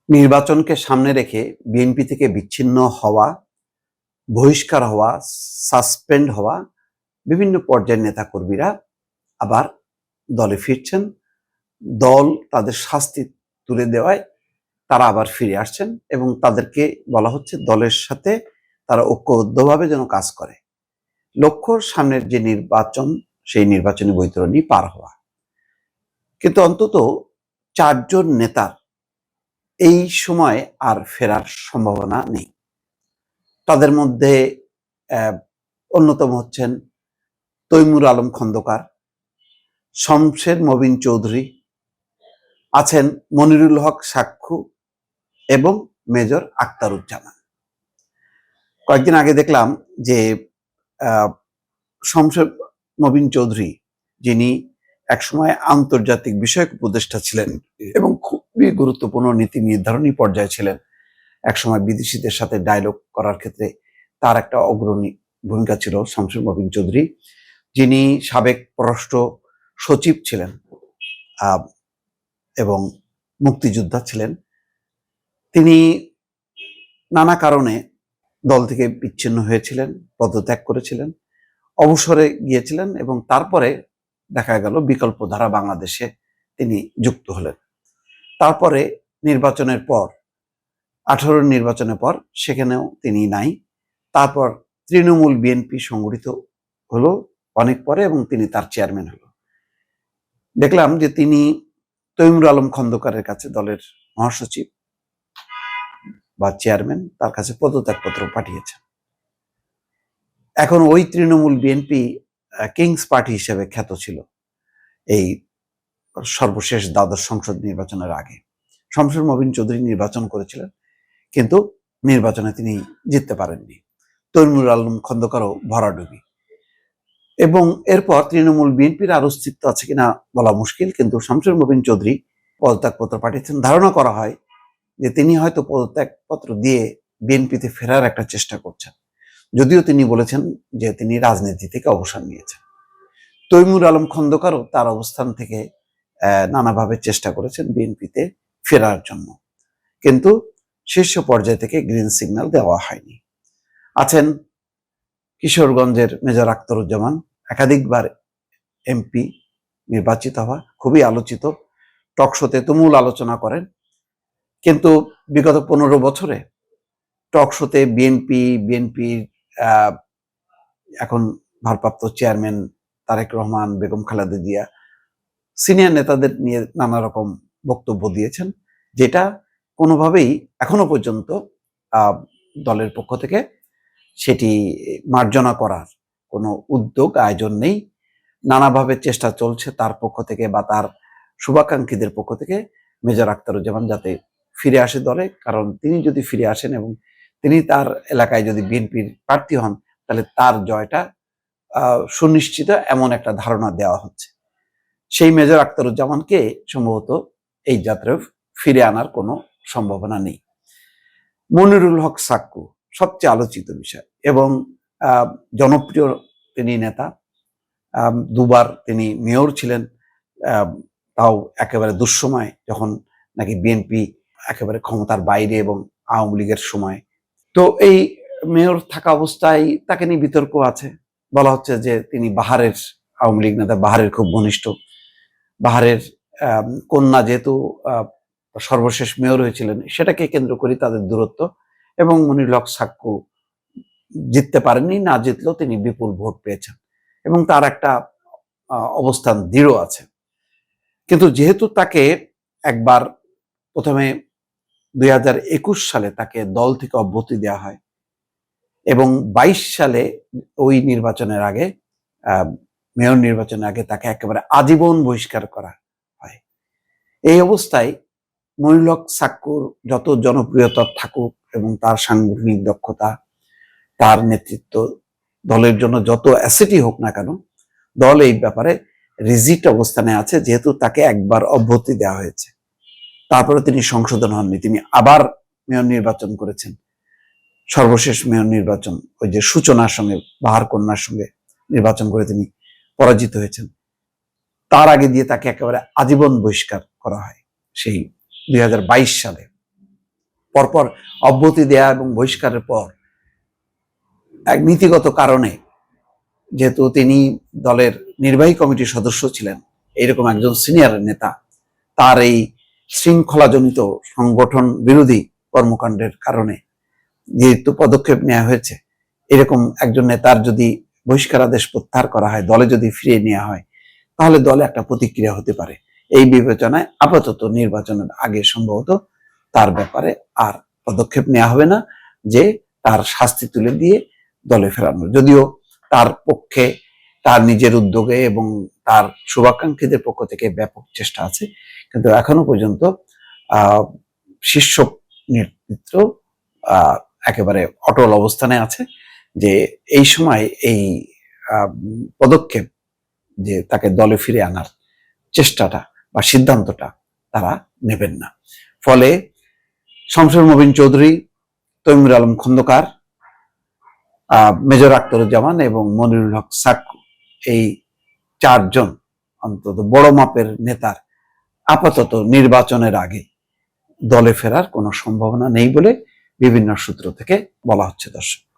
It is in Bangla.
নির্বাচনকে সামনে রেখে বিএনপি থেকে বিচ্ছিন্ন হওয়া, বহিষ্কার হওয়া, সাসপেন্ড হওয়া বিভিন্ন পর্যায়ের নেতাকর্মীরা আবার দলে ফিরছেন। দল তাদের শাস্তি তুলে দেওয়ায় তারা আবার ফিরে আসছেন এবং তাদেরকে বলা হচ্ছে দলের সাথে তারা ঐক্যবদ্ধভাবে যেন কাজ করে। লক্ষ্য সামনের যে নির্বাচন, সেই নির্বাচনী বৈতরণী পার হওয়া। কিন্তু অন্তত 4 জন নেতার এই সময় আর ফেরার সম্ভাবনা নেই। তাদের মধ্যে অন্যতম হচ্ছেন তৈমুর আলম খন্দকার, শমশের মবিন চৌধুরী, আছেন মনিরুল হক সাক্ষ্য এবং মেজর আখতারুজ্জামান। কয়েকদিন আগে দেখলাম যে শমশের মবিন চৌধুরী, যিনি একসময় আন্তর্জাতিক বিষয়ক উপদেষ্টা ছিলেন এবং খুবই গুরুত্বপূর্ণ নীতি নির্ধারণী পর্যায়ে ছিলেন, একসময় বিদেশিদের সাথে ডায়লগ করার ক্ষেত্রে তার একটা অগ্রণী ভূমিকা ছিল। শমশের মবিন চৌধুরী, যিনি সাবেক পররাষ্ট্র সচিব ছিলেন এবং মুক্তিযোদ্ধা ছিলেন, তিনি নানা কারণে দল থেকে বিচ্ছিন্ন হয়েছিলেন, পদত্যাগ করেছিলেন, অবসরে গিয়েছিলেন এবং তারপরে দেখা গেল বিকল্প ধারা বাংলাদেশে তিনি যুক্ত হলেন। তারপরে নির্বাচনের পর 18 নির্বাচনের পর সেখানেও তিনি নাই। তারপর তৃণমূল বিএনপি সংগঠিত হলো অনেক পরে এবং তিনি তার চেয়ারম্যান হলো। দেখলাম যে তিনি তৈমুর আলম খন্দকারের কাছে, দলের মহাসচিব বা চেয়ারম্যান, তার কাছে পদত্যাগপত্র পাঠিয়েছেন। এখন ওই তৃণমূল বিএনপি কিংস পার্টি হিসেবে খ্যাত ছিল এই সর্বশেষ দ্বাদশ সংসদ নির্বাচনের আগে। শমশের মবিন চৌধুরী নির্বাচন করেছিলেন, কিন্তু নির্বাচনে তিনি জিততে পারেননি। তৈমুর আলম খন্দকারও ভরাডুবি। এবং এরপর তৃণমূল বিএনপির আর অস্তিত্ব আছে কিনা বলা মুশকিল, কিন্তু শমশের মবিন চৌধুরী পদত্যাগপত্র পাঠিয়েছেন। ধারণা করা হয় যে তিনি হয়তো পদত্যাগপত্র দিয়ে বিএনপিতে ফেরার একটা চেষ্টা করছেন, যদিও তিনি বলেছেন যে তিনি রাজনীতি থেকে অবসর নিয়েছেন। তৈমুর আলম খন্দকারও তার অবস্থান থেকে নানাভাবে চেষ্টা করেছেন বিএনপিতে ফেরার জন্য, কিন্তু শীর্ষ পর্যায় থেকে গ্রিন সিগন্যাল দেওয়া হয়নি। আছেন কিশোরগঞ্জের মেজর আখতারুজ্জামান, একাধিকবার এমপি নির্বাচিত হওয়া, খুবই আলোচিত, টকশোতে তুমুল আলোচনা করেন, কিন্তু বিগত 15 বছরে টকশোতে বিএনপির এখন ভারপ্রাপ্ত চেয়ারম্যান তারেক রহমান, বেগম খালেদা জিয়া, সিনিয়র নেতাদের নিয়ে নানা রকম বক্তব্য দিয়েছেন, যেটা কোনোভাবেই এখনো পর্যন্ত দলের পক্ষ থেকে সেটি মার্জনা করার কোনো উদ্যোগ, আয়োজন নেই। নানাভাবে চেষ্টা চলছে তার পক্ষ থেকে বা তার শুভাকাঙ্ক্ষীদের পক্ষ থেকে মেজর আখতারুজ্জামান যাতে ফিরে আসে দলে, কারণ তিনি যদি ফিরে আসেন এবং তিনি তার এলাকায় যদি বিএনপির প্রার্থী হন, তাহলে তার জয়টা সুনিশ্চিত, এমন একটা ধারণা দেওয়া হচ্ছে। সেই মেজর আখতারুজ্জামানকে সম্ভবত এই যাত্রায় ফিরে আনার কোনো সম্ভাবনা নেই। মনিরুল হক সাক্কু সবচেয়ে আলোচিত বিষয় এবং জনপ্রিয় তিনি নেতা, দুবার তিনি মেয়র ছিলেন, তাও একেবারে দুঃসময়, যখন নাকি বিএনপি একেবারে ক্ষমতার বাইরে এবং আওয়ামী লীগের সময়। তো এই মেয়র থাকা অবস্থায় তাকে নিয়ে বিতর্ক আছে। বলা হচ্ছে যে তিনি বাহারের আওয়ামী লীগ নেতা, বাহারের খুব ঘনিষ্ঠ, বাহারের কন্যা যেহেতু সর্বশেষ মেয়র হয়েছিলেন, সেটাকে কেন্দ্র করে তাদের দূরত্ব, এবং মনিরুল হক সাক্কু জিততে পারেননি, না জিতলেও তিনি বিপুল ভোট পেয়েছেন এবং তার একটা অবস্থান দৃঢ় আছে। কিন্তু যেহেতু তাকে একবার প্রথমে 2021 সালে তাকে দল থেকে অব্যাহতি দেওয়া হয় এবং 22 সালে ওই নির্বাচনের আগে, মেয়র নির্বাচনের আগে তাকে একেবারে আজীবন বহিষ্কার করা হয়। এই অবস্থায় মনিরুল হক সাক্কুর যত জনপ্রিয়তা থাকুক এবং তার সাংগঠনিক দক্ষতা, তার নেতৃত্ব, দলের জন্য যত অ্যাসেটই হোক না কেন, দল এই ব্যাপারে রিজিট অবস্থানে আছে, যেহেতু তাকে একবার অব্যাহতি দেওয়া হয়েছে। তারপরে তিনি সংশোধন হননি, তিনি আবার মেয়র নির্বাচন করেছেন। সর্বশেষ মেয়র নির্বাচন ওই যে সূচনার সঙ্গে, বাহার কন্যার সঙ্গে নির্বাচন করে তিনি পরাজিত হয়েছেন। তার আগে দিয়ে তাকে একেবারে আজীবন বহিষ্কার করা হয় সেই 2022 সালে। পরপর অব্যাহতি দেয়া এবং বহিষ্কারের পর এক নীতিগত কারণে, যেহেতু তিনি দলের নির্বাহী কমিটির সদস্য ছিলেন, এইরকম একজন সিনিয়র নেতা, তার এই শৃঙ্খলাজনিত সংগঠন বিরোধী কর্মকাণ্ডের কারণে যেহেতু পদক্ষেপ নেওয়া হয়েছে, এরকম একজন নেতার যদি বহিষ্কারাদেশ প্রত্যাহার করা হয়, দলে যদি ফিরিয়ে নেওয়া হয়, তাহলে দলে একটা প্রতিক্রিয়া হতে পারে। এই বিবেচনায় আপাতত নির্বাচনের আগে সম্ভবত তার ব্যাপারে আর পদক্ষেপ নেওয়া হবে না, যে তার শাস্তি তুলে দিয়ে দলে ফেরানো। যদিও তার পক্ষে, তার নিজের উদ্যোগে এবং তার শুভাকাঙ্ক্ষীদের পক্ষ থেকে ব্যাপক চেষ্টা আছে, কিন্তু এখনো পর্যন্ত শীর্ষ নেতৃত্ব একেবারে অটল অবস্থানে আছে যে এই সময় এই পদক্ষেপ, যে তাকে দলে ফিরে আনার চেষ্টাটা বা সিদ্ধান্তটা তারা নেবেন না। ফলে শমসের মবিন চৌধুরী, তৈমুর আলম খন্দকার, মেজর আখতারুজ্জামান এবং মনিরুল হক সাক্কু, এই চারজন অন্তত বড় মাপের নেতার আপাতত নির্বাচনের আগে দলে ফেরার কোনো সম্ভাবনা নেই বলে বিভিন্ন সূত্র থেকে বলা হচ্ছে। দর্শক।